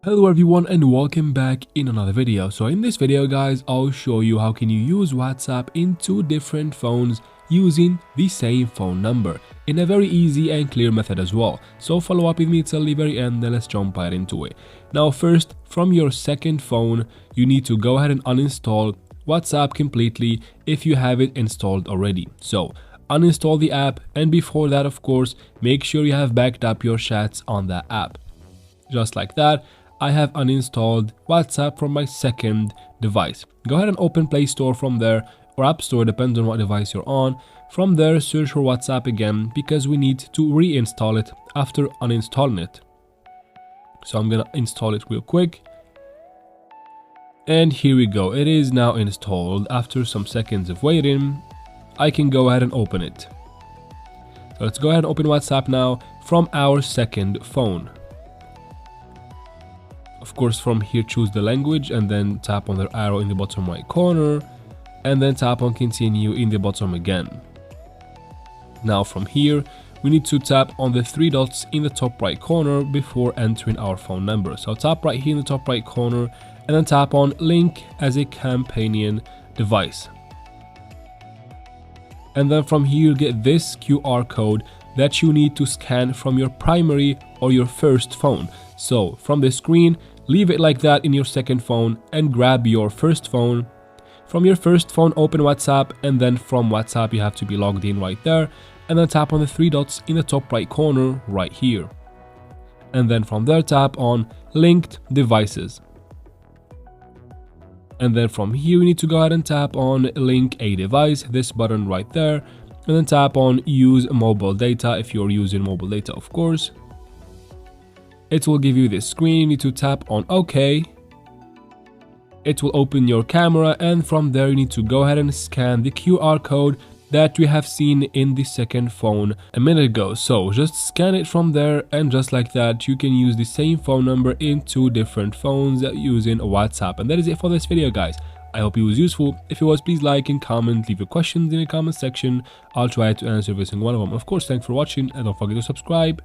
Hello everyone and welcome back in another video. So in this video guys, I'll show you how can you use WhatsApp in two different phones using the same phone number in a very easy and clear method as well. So follow up with me till the very end, then let's jump right into it. Now first, from your second phone, you need to go ahead and uninstall WhatsApp completely if you have it installed already. So uninstall the app, and before that of course, make sure you have backed up your chats on that app. Just like that, I have uninstalled WhatsApp from my second device. Go ahead and open Play Store from there, or App Store, depends on what device you're on. From there, search for WhatsApp again because we need to reinstall it after uninstalling it. So I'm gonna install it real quick. And here we go, it is now installed. After some seconds of waiting, I can go ahead and open it. So let's go ahead and open WhatsApp now from our second phone. Of course, from here choose the language and then tap on the arrow in the bottom right corner and then tap on continue in the bottom again. Now from here we need to tap on the three dots in the top right corner before entering our phone number. So tap right here in the top right corner and then tap on link as a companion device. And then from here you'll get this QR code that you need to scan from your primary or your first phone. So from the screen, leave it like that in your second phone and grab your first phone. From your first phone, open WhatsApp, and then from WhatsApp you have to be logged in right there, and then tap on the three dots in the top right corner right here. And then from there tap on linked devices. And then from here you need to go ahead and tap on link a device, this button right there, and then tap on use mobile data if you're using mobile data of course. It will give you this screen, you need to tap on OK. It will open your camera, and from there you need to go ahead and scan the QR code that we have seen in the second phone a minute ago. So just scan it from there, and just like that you can use the same phone number in two different phones using WhatsApp. And that is it for this video guys. I hope it was useful. If it was, please like and comment, leave your questions in the comment section. I'll try to answer every single one of them. Of course, thanks for watching and don't forget to subscribe.